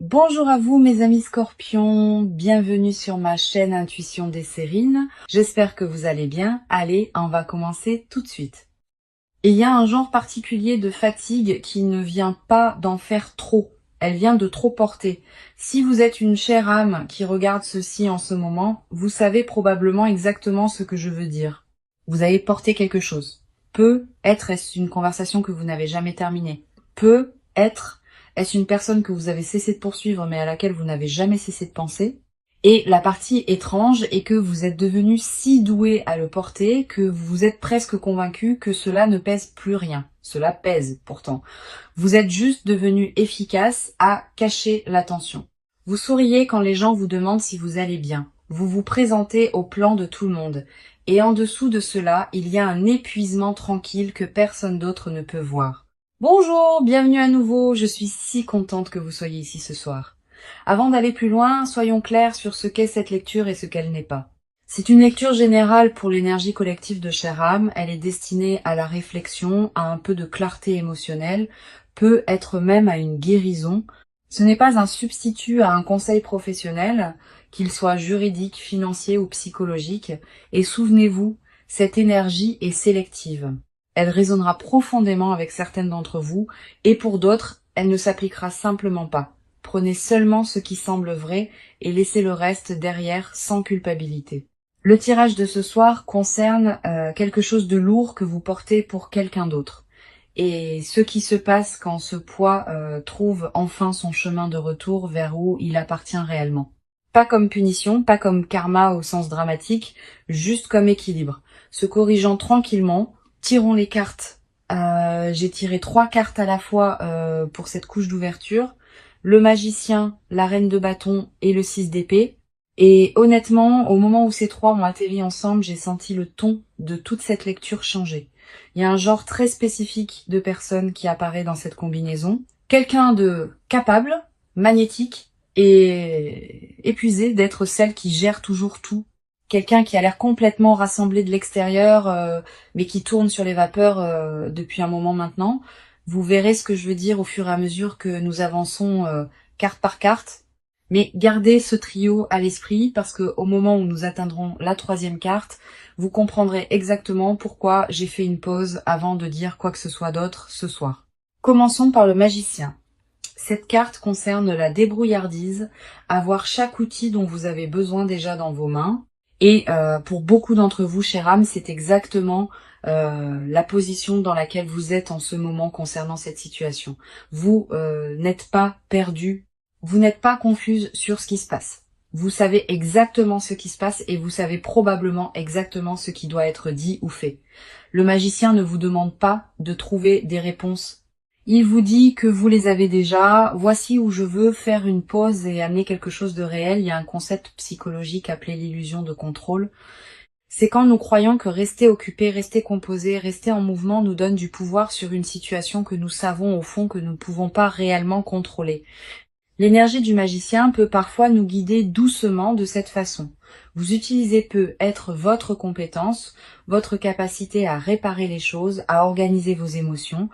Bonjour à vous mes amis scorpions, bienvenue sur ma chaîne Intuition des Sérines. J'espère que vous allez bien. Allez, on va commencer tout de suite. Et il y a un genre particulier de fatigue qui ne vient pas d'en faire trop, elle vient de trop porter. Si vous êtes une chère âme qui regarde ceci en ce moment, vous savez probablement exactement ce que je veux dire. Vous avez porté quelque chose. Peut-être est-ce une conversation que vous n'avez jamais terminée. Peut-être est-ce une personne que vous avez cessé de poursuivre mais à laquelle vous n'avez jamais cessé de penser. Et la partie étrange est que vous êtes devenu si doué à le porter que vous êtes presque convaincu que cela ne pèse plus rien. Cela pèse pourtant. Vous êtes juste devenu efficace à cacher l'attention. Vous souriez quand les gens vous demandent si vous allez bien. Vous vous présentez au plan de tout le monde. Et en dessous de cela, il y a un épuisement tranquille que personne d'autre ne peut voir. Bonjour, bienvenue à nouveau, je suis si contente que vous soyez ici ce soir. Avant d'aller plus loin, soyons clairs sur ce qu'est cette lecture et ce qu'elle n'est pas. C'est une lecture générale pour l'énergie collective de chère âme, elle est destinée à la réflexion, à un peu de clarté émotionnelle, peut être même à une guérison. Ce n'est pas un substitut à un conseil professionnel, qu'il soit juridique, financier ou psychologique, et souvenez-vous, cette énergie est sélective. Elle résonnera profondément avec certaines d'entre vous, et pour d'autres, elle ne s'appliquera simplement pas. Prenez seulement ce qui semble vrai et laissez le reste derrière sans culpabilité. Le tirage de ce soir concerne quelque chose de lourd que vous portez pour quelqu'un d'autre. Et ce qui se passe quand ce poids trouve enfin son chemin de retour vers où il appartient réellement. Pas comme punition, pas comme karma au sens dramatique, juste comme équilibre. Se corrigeant tranquillement, tirons les cartes. J'ai tiré 3 cartes à la fois pour cette couche d'ouverture. Le magicien, la reine de bâton et le 6 d'épée. Et honnêtement, au moment où ces trois ont atterri ensemble, j'ai senti le ton de toute cette lecture changer. Il y a un genre très spécifique de personne qui apparaît dans cette combinaison. Quelqu'un de capable, magnétique et épuisé d'être celle qui gère toujours tout. Quelqu'un qui a l'air complètement rassemblé de l'extérieur, mais qui tourne sur les vapeurs depuis un moment maintenant. Vous verrez ce que je veux dire au fur et à mesure que nous avançons carte par carte. Mais gardez ce trio à l'esprit parce que au moment où nous atteindrons la 3e carte, vous comprendrez exactement pourquoi j'ai fait une pause avant de dire quoi que ce soit d'autre ce soir. Commençons par le magicien. Cette carte concerne la débrouillardise, avoir chaque outil dont vous avez besoin déjà dans vos mains. Et pour beaucoup d'entre vous, chère âme, c'est exactement la position dans laquelle vous êtes en ce moment concernant cette situation. Vous n'êtes pas perdu, vous n'êtes pas confuse sur ce qui se passe. Vous savez exactement ce qui se passe et vous savez probablement exactement ce qui doit être dit ou fait. Le magicien ne vous demande pas de trouver des réponses. Il vous dit que vous les avez déjà. Voici où je veux faire une pause et amener quelque chose de réel. Il y a un concept psychologique appelé l'illusion de contrôle. C'est quand nous croyons que rester occupé, rester composé, rester en mouvement nous donne du pouvoir sur une situation que nous savons au fond que nous ne pouvons pas réellement contrôler. L'énergie du magicien peut parfois nous guider doucement de cette façon. Vous utilisez peut être votre compétence, votre capacité à réparer les choses, à organiser vos émotions,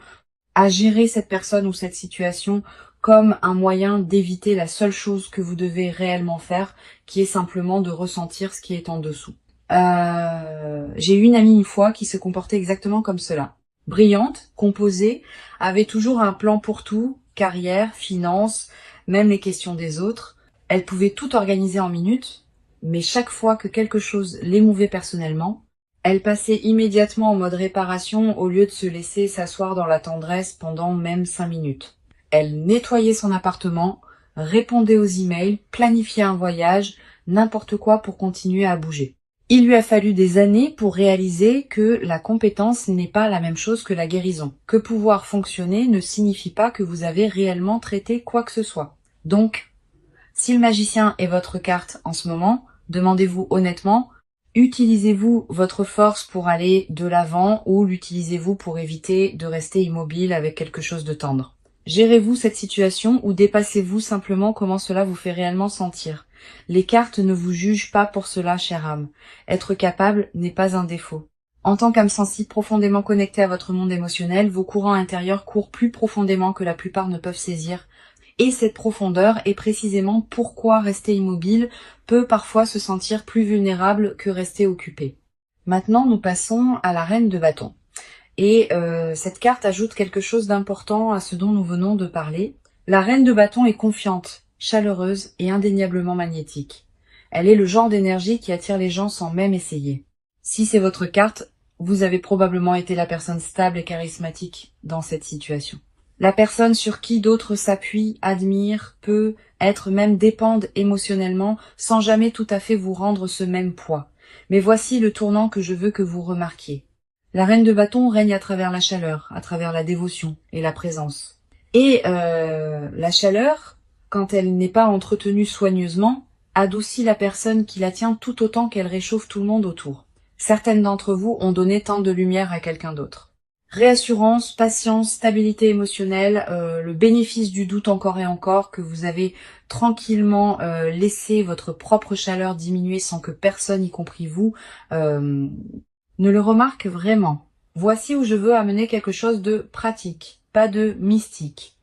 à gérer cette personne ou cette situation comme un moyen d'éviter la seule chose que vous devez réellement faire, qui est simplement de ressentir ce qui est en dessous. J'ai eu une amie une fois qui se comportait exactement comme cela. Brillante, composée, avait toujours un plan pour tout, carrière, finances, même les questions des autres. Elle pouvait tout organiser en minutes, mais chaque fois que quelque chose l'émouvait personnellement, elle passait immédiatement en mode réparation au lieu de se laisser s'asseoir dans la tendresse pendant même 5 minutes. Elle nettoyait son appartement, répondait aux emails, planifiait un voyage, n'importe quoi pour continuer à bouger. Il lui a fallu des années pour réaliser que la compétence n'est pas la même chose que la guérison. Que pouvoir fonctionner ne signifie pas que vous avez réellement traité quoi que ce soit. Donc, si le magicien est votre carte en ce moment, demandez-vous honnêtement, utilisez-vous votre force pour aller de l'avant ou l'utilisez-vous pour éviter de rester immobile avec quelque chose de tendre? Gérez-vous cette situation ou dépassez-vous simplement comment cela vous fait réellement sentir? Les cartes ne vous jugent pas pour cela, chère âme. Être capable n'est pas un défaut. En tant qu'âme sensible profondément connectée à votre monde émotionnel, vos courants intérieurs courent plus profondément que la plupart ne peuvent saisir. Et cette profondeur est précisément pourquoi rester immobile peut parfois se sentir plus vulnérable que rester occupé. Maintenant, nous passons à la reine de bâton. Et cette carte ajoute quelque chose d'important à ce dont nous venons de parler. La reine de bâton est confiante, chaleureuse et indéniablement magnétique. Elle est le genre d'énergie qui attire les gens sans même essayer. Si c'est votre carte, vous avez probablement été la personne stable et charismatique dans cette situation. La personne sur qui d'autres s'appuient, admirent, peut être même dépendent émotionnellement sans jamais tout à fait vous rendre ce même poids. Mais voici le tournant que je veux que vous remarquiez. La reine de bâton règne à travers la chaleur, à travers la dévotion et la présence. Et la chaleur, quand elle n'est pas entretenue soigneusement, adoucit la personne qui la tient tout autant qu'elle réchauffe tout le monde autour. Certaines d'entre vous ont donné tant de lumière à quelqu'un d'autre. Réassurance, patience, stabilité émotionnelle, le bénéfice du doute encore et encore, que vous avez tranquillement laissé votre propre chaleur diminuer sans que personne, y compris vous, ne le remarque vraiment. Voici où je veux amener quelque chose de pratique, pas de mystique.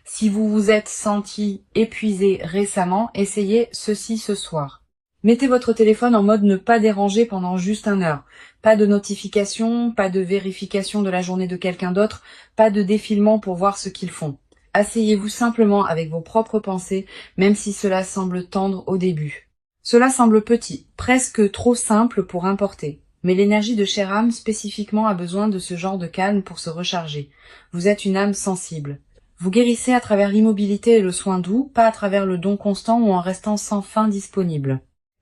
Si vous vous êtes senti épuisé récemment, essayez ceci ce soir. Mettez votre téléphone en mode ne pas déranger pendant juste 1 heure. Pas de notification, pas de vérification de la journée de quelqu'un d'autre, pas de défilement pour voir ce qu'ils font. Asseyez-vous simplement avec vos propres pensées, même si cela semble tendre au début. Cela semble petit, presque trop simple pour importer. Mais l'énergie de chère âme spécifiquement a besoin de ce genre de calme pour se recharger. Vous êtes une âme sensible. Vous guérissez à travers l'immobilité et le soin doux, pas à travers le don constant ou en restant sans fin disponible.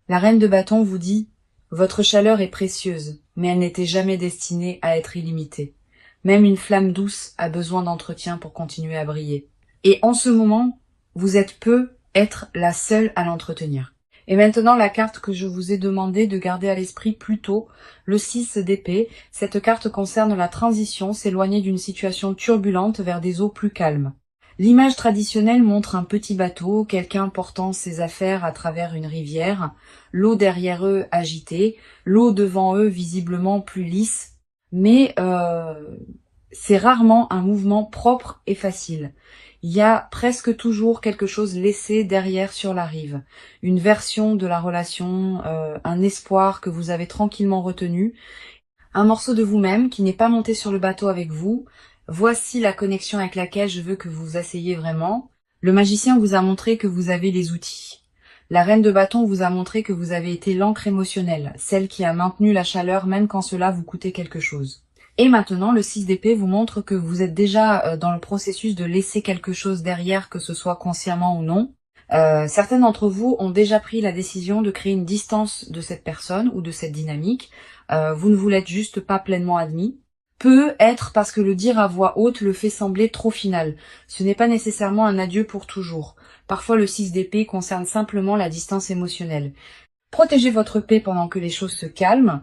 La reine de bâton vous dit « Votre chaleur est précieuse, mais elle n'était jamais destinée à être illimitée. Même une flamme douce a besoin d'entretien pour continuer à briller. Et en ce moment, vous êtes peu être la seule à l'entretenir. » Et maintenant, la carte que je vous ai demandé de garder à l'esprit plus tôt, le 6 d'épée. Cette carte concerne la transition, s'éloigner d'une situation turbulente vers des eaux plus calmes. L'image traditionnelle montre un petit bateau, quelqu'un portant ses affaires à travers une rivière, l'eau derrière eux agitée, l'eau devant eux visiblement plus lisse, mais c'est rarement un mouvement propre et facile. Il y a presque toujours quelque chose laissé derrière sur la rive, une version de la relation, un espoir que vous avez tranquillement retenu, un morceau de vous-même qui n'est pas monté sur le bateau avec vous. Voici la connexion avec laquelle je veux que vous vous asseyez vraiment. Le magicien vous a montré que vous avez les outils. La reine de bâton vous a montré que vous avez été l'encre émotionnelle, celle qui a maintenu la chaleur même quand cela vous coûtait quelque chose. Et maintenant, le 6 d'épée vous montre que vous êtes déjà dans le processus de laisser quelque chose derrière, que ce soit consciemment ou non. Certains d'entre vous ont déjà pris la décision de créer une distance de cette personne ou de cette dynamique. Vous ne vous l'êtes juste pas pleinement admis. Peut être parce que le dire à voix haute le fait sembler trop final. Ce n'est pas nécessairement un adieu pour toujours. Parfois le 6 d'épée concerne simplement la distance émotionnelle. Protégez votre paix pendant que les choses se calment.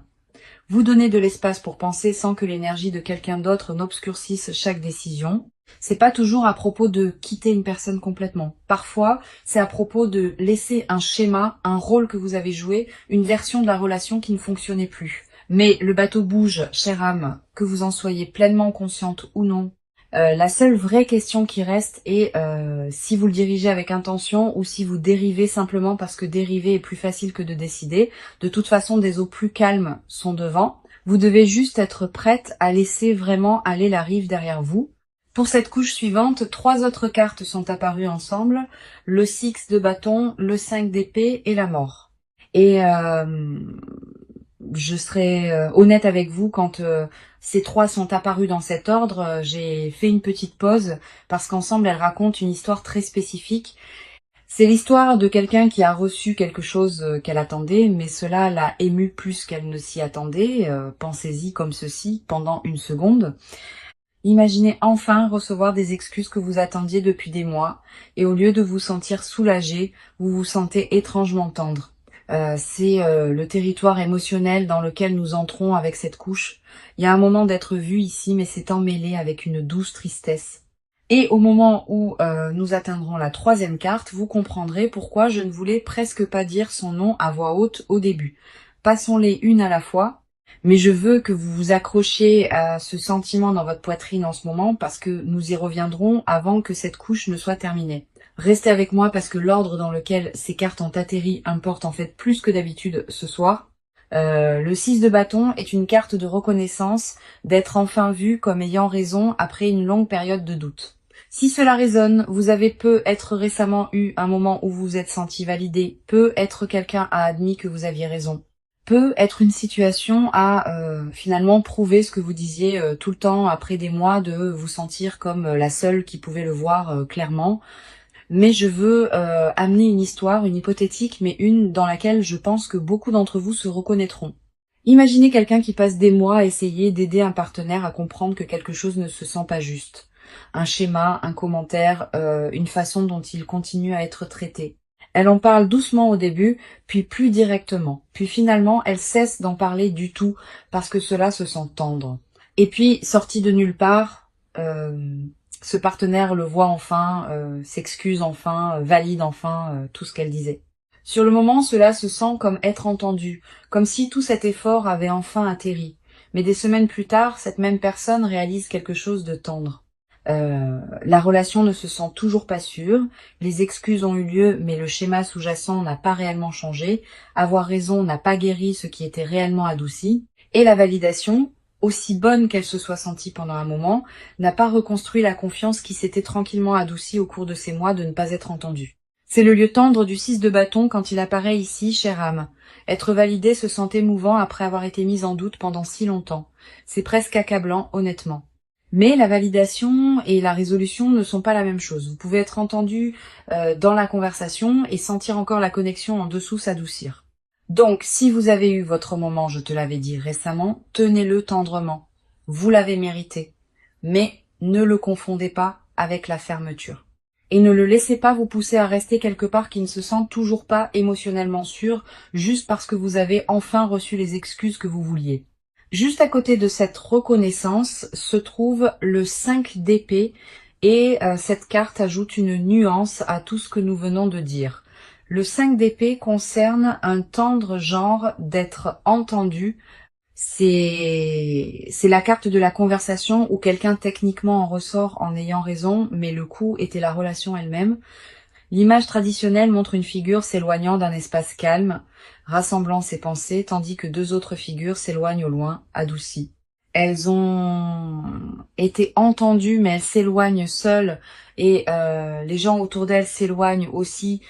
Vous donnez de l'espace pour penser sans que l'énergie de quelqu'un d'autre n'obscurcisse chaque décision. C'est pas toujours à propos de quitter une personne complètement. Parfois, c'est à propos de laisser un schéma, un rôle que vous avez joué, une version de la relation qui ne fonctionnait plus. Mais le bateau bouge, chère âme, que vous en soyez pleinement consciente ou non. La seule vraie question qui reste est si vous le dirigez avec intention ou si vous dérivez simplement parce que dériver est plus facile que de décider. De toute façon, des eaux plus calmes sont devant. Vous devez juste être prête à laisser vraiment aller la rive derrière vous. Pour cette couche suivante, 3 autres cartes sont apparues ensemble. Le 6 de bâton, le 5 d'épée et la mort. Et je serai honnête avec vous, quand ces 3 sont apparus dans cet ordre, j'ai fait une petite pause parce qu'ensemble elles racontent une histoire très spécifique. C'est l'histoire de quelqu'un qui a reçu quelque chose qu'elle attendait, mais cela l'a émue plus qu'elle ne s'y attendait. Pensez-y comme ceci pendant 1 seconde. Imaginez enfin recevoir des excuses que vous attendiez depuis des mois, et au lieu de vous sentir soulagé, vous vous sentez étrangement tendre. C'est le territoire émotionnel dans lequel nous entrons avec cette couche. Il y a un moment d'être vu ici, mais c'est emmêlé avec une douce tristesse. Et au moment où nous atteindrons la 3e carte, vous comprendrez pourquoi je ne voulais presque pas dire son nom à voix haute au début. Passons-les une à la fois, mais je veux que vous vous accrochiez à ce sentiment dans votre poitrine en ce moment parce que nous y reviendrons avant que cette couche ne soit terminée. Restez avec moi parce que l'ordre dans lequel ces cartes ont atterri importe en fait plus que d'habitude ce soir. Le 6 de bâton est une carte de reconnaissance, d'être enfin vu comme ayant raison après une longue période de doute. Si cela résonne, vous avez peut-être récemment eu un moment où vous vous êtes senti validé, peut-être quelqu'un a admis que vous aviez raison, peut être une situation à finalement prouver ce que vous disiez tout le temps après des mois de vous sentir comme la seule qui pouvait le voir clairement. Mais je veux amener une histoire, une hypothétique, mais une dans laquelle je pense que beaucoup d'entre vous se reconnaîtront. Imaginez quelqu'un qui passe des mois à essayer d'aider un partenaire à comprendre que quelque chose ne se sent pas juste. Un schéma, un commentaire, une façon dont il continue à être traité. Elle en parle doucement au début, puis plus directement. Puis finalement, elle cesse d'en parler du tout, parce que cela se sent tendre. Et puis, sortie de nulle part, ce partenaire le voit enfin, s'excuse enfin, valide enfin tout ce qu'elle disait. Sur le moment, cela se sent comme être entendu, comme si tout cet effort avait enfin atterri. Mais des semaines plus tard, cette même personne réalise quelque chose de tendre. La relation ne se sent toujours pas sûre, les excuses ont eu lieu, mais le schéma sous-jacent n'a pas réellement changé, avoir raison n'a pas guéri ce qui était réellement adouci, et la validation, aussi bonne qu'elle se soit sentie pendant un moment, n'a pas reconstruit la confiance qui s'était tranquillement adoucie au cours de ces mois de ne pas être entendue. C'est le lieu tendre du 6 de bâton quand il apparaît ici, chère âme. Être validé se sent émouvant après avoir été mis en doute pendant si longtemps. C'est presque accablant, honnêtement. Mais la validation et la résolution ne sont pas la même chose. Vous pouvez être entendu dans la conversation et sentir encore la connexion en dessous s'adoucir. Donc, si vous avez eu votre moment, je te l'avais dit récemment, tenez-le tendrement. Vous l'avez mérité. Mais ne le confondez pas avec la fermeture. Et ne le laissez pas vous pousser à rester quelque part qui ne se sent toujours pas émotionnellement sûr, juste parce que vous avez enfin reçu les excuses que vous vouliez. Juste à côté de cette reconnaissance se trouve le 5 d'épée et cette carte ajoute une nuance à tout ce que nous venons de dire. Le 5 d'épée concerne un tendre genre d'être entendu. C'est la carte de la conversation où quelqu'un techniquement en ressort en ayant raison, mais le coup était la relation elle-même. L'image traditionnelle montre une figure s'éloignant d'un espace calme, rassemblant ses pensées, tandis que deux autres figures s'éloignent au loin, adoucies. Elles ont été entendues, mais elles s'éloignent seules, et les gens autour d'elles s'éloignent aussi,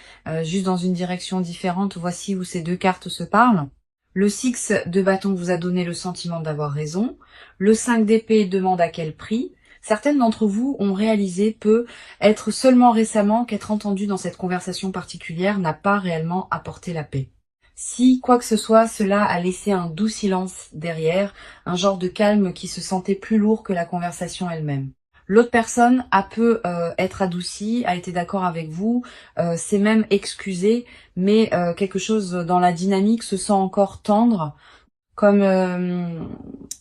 juste dans une direction différente. Voici où ces deux cartes se parlent. Le 6 de bâton vous a donné le sentiment d'avoir raison. Le 5 d'épée demande à quel prix. Certaines d'entre vous ont réalisé peut être seulement récemment qu'être entendu dans cette conversation particulière n'a pas réellement apporté la paix. Si, quoi que ce soit, cela a laissé un doux silence derrière, un genre de calme qui se sentait plus lourd que la conversation elle-même. L'autre personne a pu être adoucie, a été d'accord avec vous, s'est même excusée, mais quelque chose dans la dynamique se sent encore tendre, comme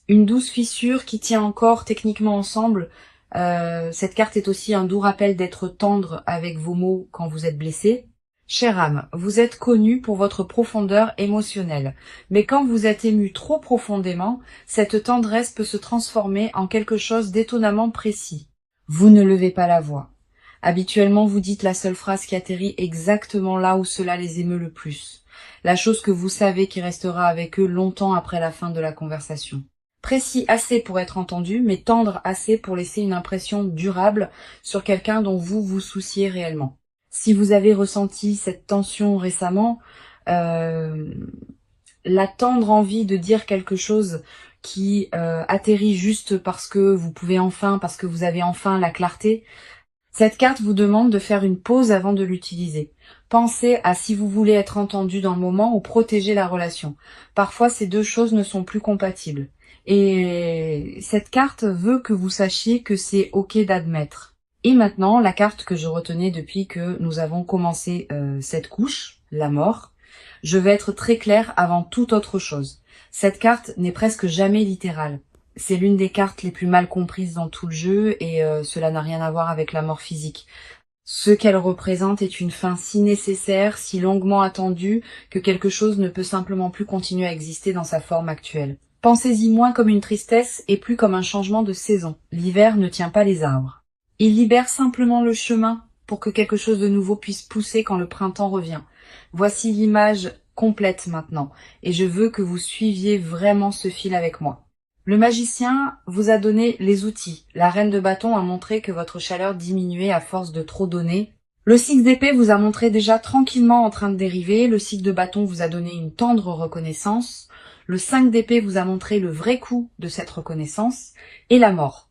une douce fissure qui tient encore techniquement ensemble. Cette carte est aussi un doux rappel d'être tendre avec vos mots quand vous êtes blessé. Chère âme, vous êtes connue pour votre profondeur émotionnelle, mais quand vous êtes ému trop profondément, cette tendresse peut se transformer en quelque chose d'étonnamment précis. Vous ne levez pas la voix. Habituellement, vous dites la seule phrase qui atterrit exactement là où cela les émeut le plus. La chose que vous savez qui restera avec eux longtemps après la fin de la conversation. Précis assez pour être entendu, mais tendre assez pour laisser une impression durable sur quelqu'un dont vous vous souciez réellement. Si vous avez ressenti cette tension récemment, la tendre envie de dire quelque chose qui atterrit juste parce que vous pouvez enfin, parce que vous avez enfin la clarté, cette carte vous demande de faire une pause avant de l'utiliser. Pensez à si vous voulez être entendu dans le moment ou protéger la relation. Parfois, ces deux choses ne sont plus compatibles. Et cette carte veut que vous sachiez que c'est ok d'admettre. Et maintenant, la carte que je retenais depuis que nous avons commencé cette couche, la mort. Je vais être très claire avant toute autre chose. Cette carte n'est presque jamais littérale. C'est l'une des cartes les plus mal comprises dans tout le jeu et cela n'a rien à voir avec la mort physique. Ce qu'elle représente est une fin si nécessaire, si longuement attendue, que quelque chose ne peut simplement plus continuer à exister dans sa forme actuelle. Pensez-y moins comme une tristesse et plus comme un changement de saison. L'hiver ne tient pas les arbres. Il libère simplement le chemin pour que quelque chose de nouveau puisse pousser quand le printemps revient. Voici l'image complète maintenant, et je veux que vous suiviez vraiment ce fil avec moi. Le magicien vous a donné les outils. La reine de bâton a montré que votre chaleur diminuait à force de trop donner. Le 6 d'épée vous a montré déjà tranquillement en train de dériver. Le 6 de bâton vous a donné une tendre reconnaissance. Le 5 d'épée vous a montré le vrai coût de cette reconnaissance. Et la mort.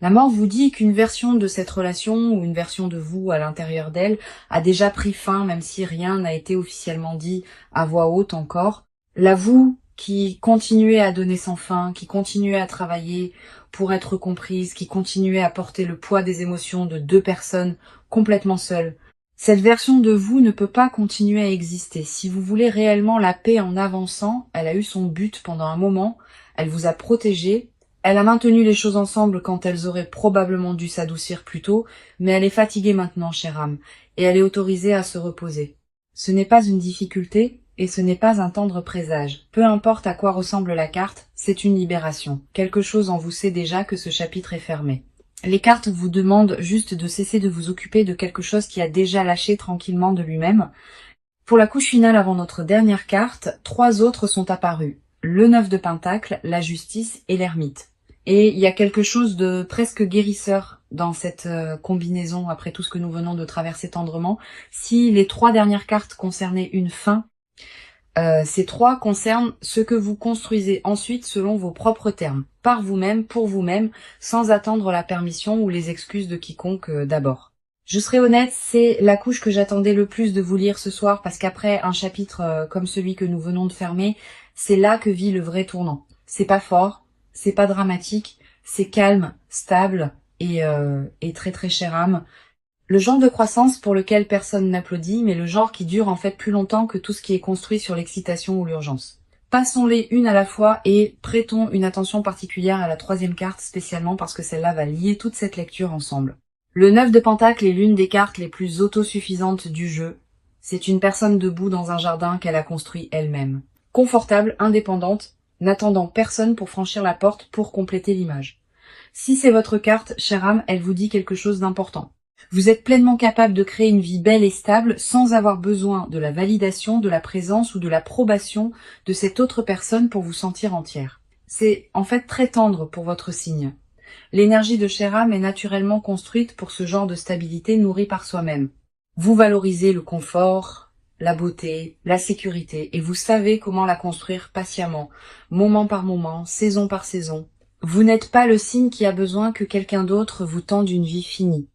La mort vous dit qu'une version de cette relation ou une version de vous à l'intérieur d'elle a déjà pris fin, même si rien n'a été officiellement dit à voix haute encore. La vous qui continuait à donner sans fin, qui continuait à travailler pour être comprise, qui continuait à porter le poids des émotions de deux personnes complètement seules. Cette version de vous ne peut pas continuer à exister. Si vous voulez réellement la paix en avançant, elle a eu son but pendant un moment, elle vous a protégé, elle a maintenu les choses ensemble quand elles auraient probablement dû s'adoucir plus tôt, mais elle est fatiguée maintenant, chère âme, et elle est autorisée à se reposer. Ce n'est pas une difficulté, et ce n'est pas un tendre présage. Peu importe à quoi ressemble la carte, c'est une libération. Quelque chose en vous sait déjà que ce chapitre est fermé. Les cartes vous demandent juste de cesser de vous occuper de quelque chose qui a déjà lâché tranquillement de lui-même. Pour la couche finale avant notre dernière carte, 3 autres sont apparus. Le 9 de Pentacle, la justice et l'ermite. Et il y a quelque chose de presque guérisseur dans cette combinaison après tout ce que nous venons de traverser tendrement. Si les 3 dernières cartes concernaient une fin, ces 3 concernent ce que vous construisez ensuite selon vos propres termes, par vous-même, pour vous-même, sans attendre la permission ou les excuses de quiconque d'abord. Je serai honnête, c'est la couche que j'attendais le plus de vous lire ce soir parce qu'après un chapitre comme celui que nous venons de fermer, c'est là que vit le vrai tournant. C'est pas fort, c'est pas dramatique, c'est calme, stable et très très chère âme. Le genre de croissance pour lequel personne n'applaudit, mais le genre qui dure en fait plus longtemps que tout ce qui est construit sur l'excitation ou l'urgence. Passons-les une à la fois et prêtons une attention particulière à la 3e carte spécialement parce que celle-là va lier toute cette lecture ensemble. Le 9 de Pentacle est l'une des cartes les plus autosuffisantes du jeu. C'est une personne debout dans un jardin qu'elle a construit elle-même. Confortable, indépendante, n'attendant personne pour franchir la porte pour compléter l'image. Si c'est votre carte, chère âme, elle vous dit quelque chose d'important. Vous êtes pleinement capable de créer une vie belle et stable sans avoir besoin de la validation, de la présence ou de l'approbation de cette autre personne pour vous sentir entière. C'est en fait très tendre pour votre signe. L'énergie de chère âme est naturellement construite pour ce genre de stabilité nourrie par soi-même. Vous valorisez le confort, la beauté, la sécurité, et vous savez comment la construire patiemment, moment par moment, saison par saison. Vous n'êtes pas le signe qui a besoin que quelqu'un d'autre vous tende une vie finie.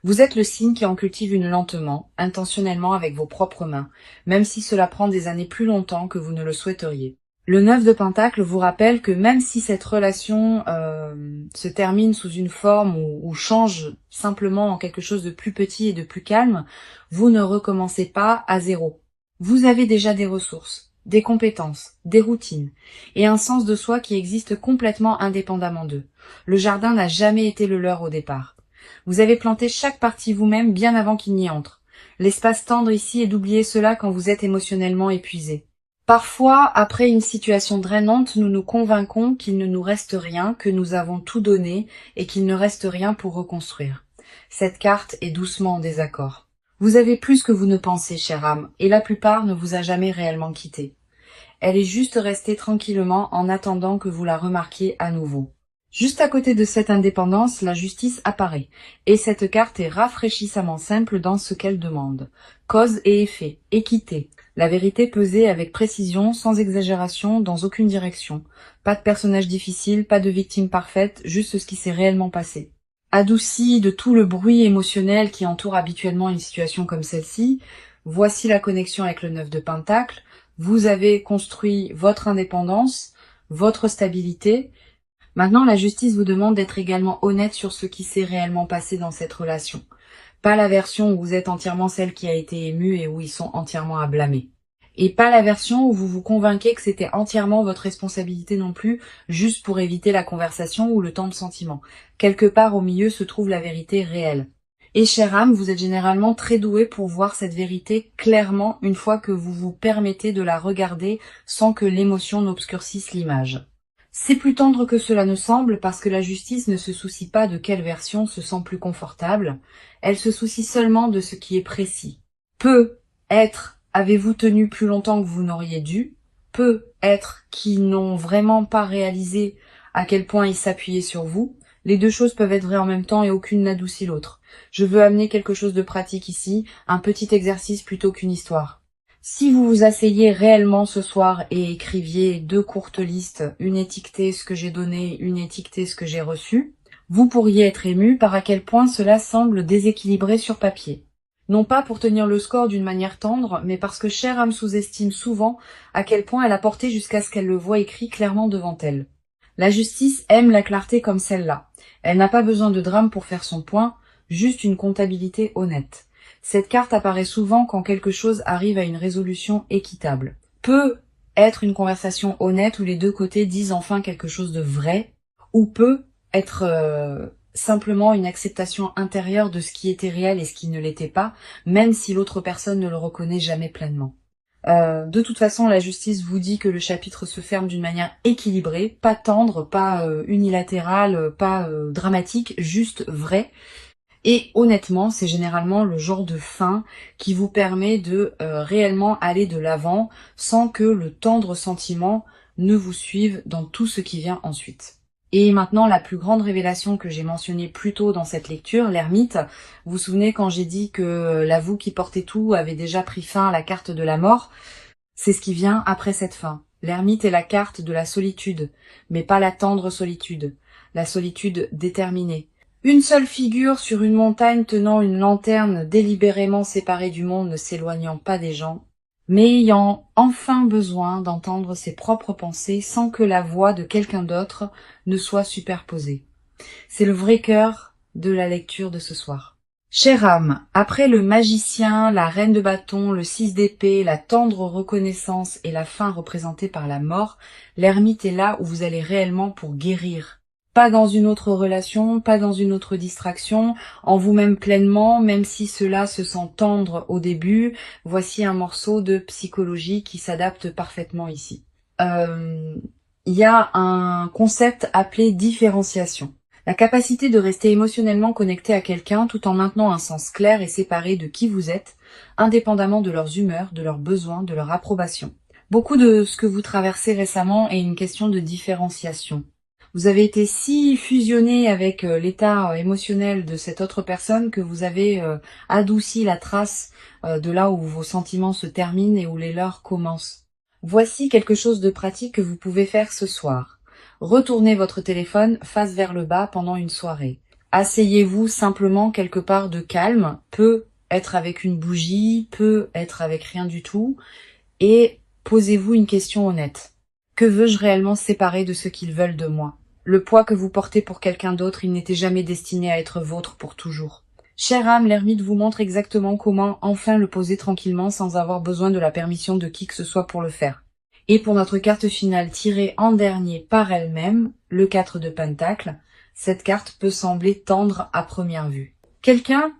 Vous êtes le signe qui en cultive une lentement, intentionnellement avec vos propres mains, même si cela prend des années plus longtemps que vous ne le souhaiteriez. Le 9 de Pentacle vous rappelle que même si cette relation se termine sous une forme ou change simplement en quelque chose de plus petit et de plus calme, vous ne recommencez pas à zéro. Vous avez déjà des ressources, des compétences, des routines et un sens de soi qui existe complètement indépendamment d'eux. Le jardin n'a jamais été le leur au départ. Vous avez planté chaque partie vous-même bien avant qu'il n'y entre. L'espace tendre ici est d'oublier cela quand vous êtes émotionnellement épuisé. Parfois, après une situation drainante, nous nous convainquons qu'il ne nous reste rien, que nous avons tout donné et qu'il ne reste rien pour reconstruire. Cette carte est doucement en désaccord. Vous avez plus que vous ne pensez, chère âme, et la plupart ne vous a jamais réellement quitté. Elle est juste restée tranquillement en attendant que vous la remarquiez à nouveau. Juste à côté de cette indépendance, la justice apparaît, et cette carte est rafraîchissamment simple dans ce qu'elle demande. Cause et effet, équité, la vérité pesée avec précision, sans exagération, dans aucune direction. Pas de personnage difficile, pas de victime parfaite, juste ce qui s'est réellement passé. Adouci de tout le bruit émotionnel qui entoure habituellement une situation comme celle-ci, voici la connexion avec le 9 de Pentacle. Vous avez construit votre indépendance, votre stabilité. Maintenant, la justice vous demande d'être également honnête sur ce qui s'est réellement passé dans cette relation. Pas la version où vous êtes entièrement celle qui a été émue et où ils sont entièrement à blâmer. Et pas la version où vous vous convainquez que c'était entièrement votre responsabilité non plus, juste pour éviter la conversation ou le temps de sentiment. Quelque part au milieu se trouve la vérité réelle. Et chère âme, vous êtes généralement très doué pour voir cette vérité clairement une fois que vous vous permettez de la regarder sans que l'émotion n'obscurcisse l'image. C'est plus tendre que cela ne semble parce que la justice ne se soucie pas de quelle version se sent plus confortable, elle se soucie seulement de ce qui est précis. Peut être avez-vous tenu plus longtemps que vous n'auriez dû, peut être qui n'ont vraiment pas réalisé à quel point ils s'appuyaient sur vous. Les deux choses peuvent être vraies en même temps et aucune n'adoucit l'autre. Je veux amener quelque chose de pratique ici, un petit exercice plutôt qu'une histoire. Si vous vous asseyez réellement ce soir et écriviez 2 courtes listes, une étiquetée ce que j'ai donné, une étiquetée ce que j'ai reçu, vous pourriez être ému par à quel point cela semble déséquilibré sur papier. Non pas pour tenir le score d'une manière tendre, mais parce que chère âme sous-estime souvent à quel point elle a porté jusqu'à ce qu'elle le voie écrit clairement devant elle. La justice aime la clarté comme celle-là. Elle n'a pas besoin de drame pour faire son point, juste une comptabilité honnête. Cette carte apparaît souvent quand quelque chose arrive à une résolution équitable. Peut être une conversation honnête où les deux côtés disent enfin quelque chose de vrai, ou peut être simplement une acceptation intérieure de ce qui était réel et ce qui ne l'était pas, même si l'autre personne ne le reconnaît jamais pleinement. De toute façon, la justice vous dit que le chapitre se ferme d'une manière équilibrée, pas tendre, pas unilatérale, pas dramatique, juste vrai. Et honnêtement, c'est généralement le genre de fin qui vous permet de réellement aller de l'avant sans que le tendre sentiment ne vous suive dans tout ce qui vient ensuite. Et maintenant, la plus grande révélation que j'ai mentionnée plus tôt dans cette lecture, l'ermite. Vous vous souvenez quand j'ai dit que la vous qui portait tout avait déjà pris fin à la carte de la mort? C'est ce qui vient après cette fin. L'ermite est la carte de la solitude, mais pas la tendre solitude, la solitude déterminée. Une seule figure sur une montagne tenant une lanterne délibérément séparée du monde, ne s'éloignant pas des gens, mais ayant enfin besoin d'entendre ses propres pensées sans que la voix de quelqu'un d'autre ne soit superposée. C'est le vrai cœur de la lecture de ce soir. Chère âme, après le magicien, la reine de bâton, le 6 d'épée, la tendre reconnaissance et la fin représentée par la mort, l'ermite est là où vous allez réellement pour guérir. Pas dans une autre relation, pas dans une autre distraction, en vous-même pleinement, même si cela se sent tendre au début, voici un morceau de psychologie qui s'adapte parfaitement ici. Il y a un concept appelé différenciation. La capacité de rester émotionnellement connecté à quelqu'un tout en maintenant un sens clair et séparé de qui vous êtes, indépendamment de leurs humeurs, de leurs besoins, de leur approbation. Beaucoup de ce que vous traversez récemment est une question de différenciation. Vous avez été si fusionné avec l'état émotionnel de cette autre personne que vous avez adouci la trace de là où vos sentiments se terminent et où les leurs commencent. Voici quelque chose de pratique que vous pouvez faire ce soir. Retournez votre téléphone face vers le bas pendant une soirée. Asseyez-vous simplement quelque part de calme, peut être avec une bougie, peut être avec rien du tout, et posez-vous une question honnête. Que veux-je réellement séparer de ce qu'ils veulent de moi? Le poids que vous portez pour quelqu'un d'autre, il n'était jamais destiné à être vôtre pour toujours. Chère âme, l'ermite vous montre exactement comment enfin le poser tranquillement sans avoir besoin de la permission de qui que ce soit pour le faire. Et pour notre carte finale tirée en dernier par elle-même, le 4 de Pentacle, cette carte peut sembler tendre à première vue. Quelqu'un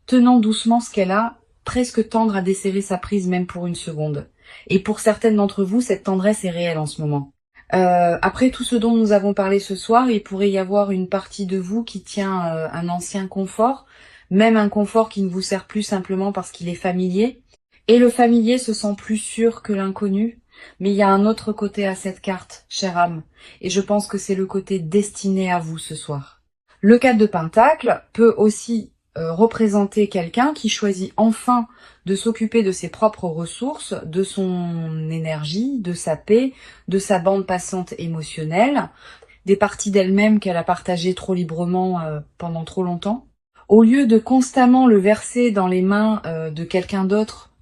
tenant doucement ce qu'elle a, presque tendre à desserrer sa prise même pour une seconde. Et pour certaines d'entre vous, cette tendresse est réelle en ce moment. Après tout ce dont nous avons parlé ce soir, il pourrait y avoir une partie de vous qui tient un ancien confort, même un confort qui ne vous sert plus simplement parce qu'il est familier. Et le familier se sent plus sûr que l'inconnu. Mais il y a un autre côté à cette carte, chère âme, et je pense que c'est le côté destiné à vous ce soir. Le 4 de Pentacle peut aussi représenter quelqu'un qui choisit enfin de s'occuper de ses propres ressources, de son énergie, de sa paix, de sa bande passante émotionnelle, des parties d'elle-même qu'elle a partagées trop librement pendant trop longtemps. Au lieu de constamment le verser dans les mains de quelqu'un d'autre,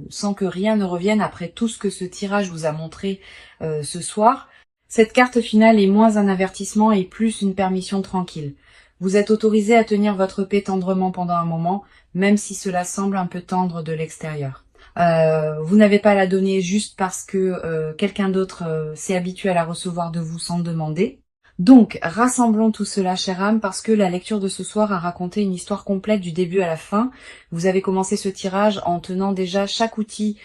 sans que rien ne revienne après tout ce que ce tirage vous a montré ce soir, cette carte finale est moins un avertissement et plus une permission tranquille. Vous êtes autorisé à tenir votre paix tendrement pendant un moment, même si cela semble un peu tendre de l'extérieur. Vous n'avez pas à la donner juste parce que quelqu'un d'autre s'est habitué à la recevoir de vous sans demander. Donc, rassemblons tout cela, chère âme, parce que la lecture de ce soir a raconté une histoire complète du début à la fin. Vous avez commencé ce tirage en tenant déjà chaque outil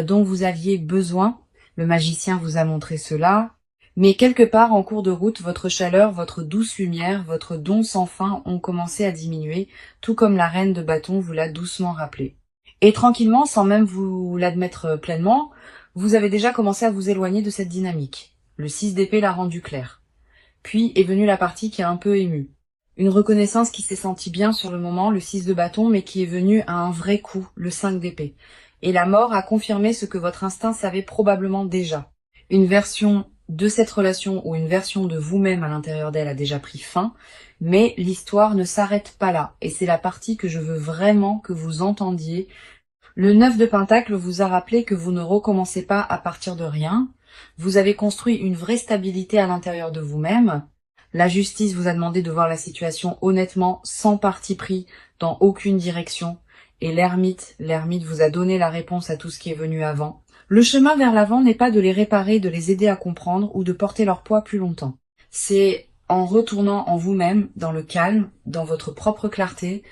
dont vous aviez besoin. Le magicien vous a montré cela. Mais quelque part en cours de route, votre chaleur, votre douce lumière, votre don sans fin ont commencé à diminuer, tout comme la reine de bâton vous l'a doucement rappelé. Et tranquillement, sans même vous l'admettre pleinement, vous avez déjà commencé à vous éloigner de cette dynamique. Le 6 d'épée l'a rendu clair. Puis est venue la partie qui a un peu ému. Une reconnaissance qui s'est sentie bien sur le moment, le 6 de bâton, mais qui est venue à un vrai coup, le 5 d'épée. Et la mort a confirmé ce que votre instinct savait probablement déjà. Une version de cette relation ou une version de vous-même à l'intérieur d'elle a déjà pris fin, mais l'histoire ne s'arrête pas là, et c'est la partie que je veux vraiment que vous entendiez. Le 9 de Pentacle vous a rappelé que vous ne recommencez pas à partir de rien, vous avez construit une vraie stabilité à l'intérieur de vous-même. La justice vous a demandé de voir la situation honnêtement, sans parti pris, dans aucune direction. Et l'ermite vous a donné la réponse à tout ce qui est venu avant. Le chemin vers l'avant n'est pas de les réparer, de les aider à comprendre ou de porter leur poids plus longtemps. C'est en retournant en vous-même, dans le calme, dans votre propre clarté.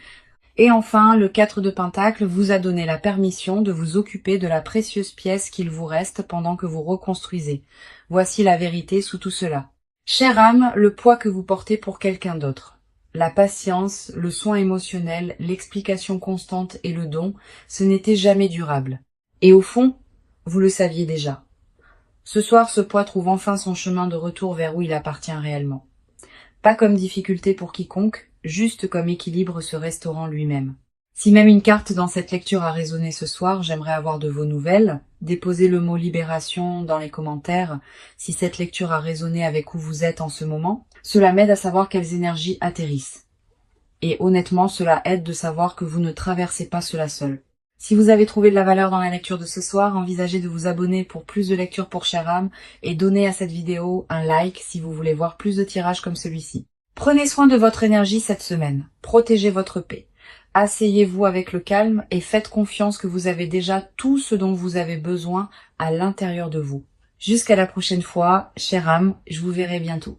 Et enfin, le 4 de Pentacle vous a donné la permission de vous occuper de la précieuse pièce qu'il vous reste pendant que vous reconstruisez. Voici la vérité sous tout cela. Chère âme, le poids que vous portez pour quelqu'un d'autre. La patience, le soin émotionnel, l'explication constante et le don, ce n'était jamais durable. Et au fond, vous le saviez déjà. Ce soir, ce poids trouve enfin son chemin de retour vers où il appartient réellement. Pas comme difficulté pour quiconque, juste comme équilibre se restaurant lui-même. Si même une carte dans cette lecture a résonné ce soir, j'aimerais avoir de vos nouvelles. Déposez le mot libération dans les commentaires si cette lecture a résonné avec où vous êtes en ce moment. Cela m'aide à savoir quelles énergies atterrissent. Et honnêtement, cela aide de savoir que vous ne traversez pas cela seul. Si vous avez trouvé de la valeur dans la lecture de ce soir, envisagez de vous abonner pour plus de lectures pour chère âme et donnez à cette vidéo un like si vous voulez voir plus de tirages comme celui-ci. Prenez soin de votre énergie cette semaine. Protégez votre paix. Asseyez-vous avec le calme et faites confiance que vous avez déjà tout ce dont vous avez besoin à l'intérieur de vous. Jusqu'à la prochaine fois, chère âme, je vous verrai bientôt.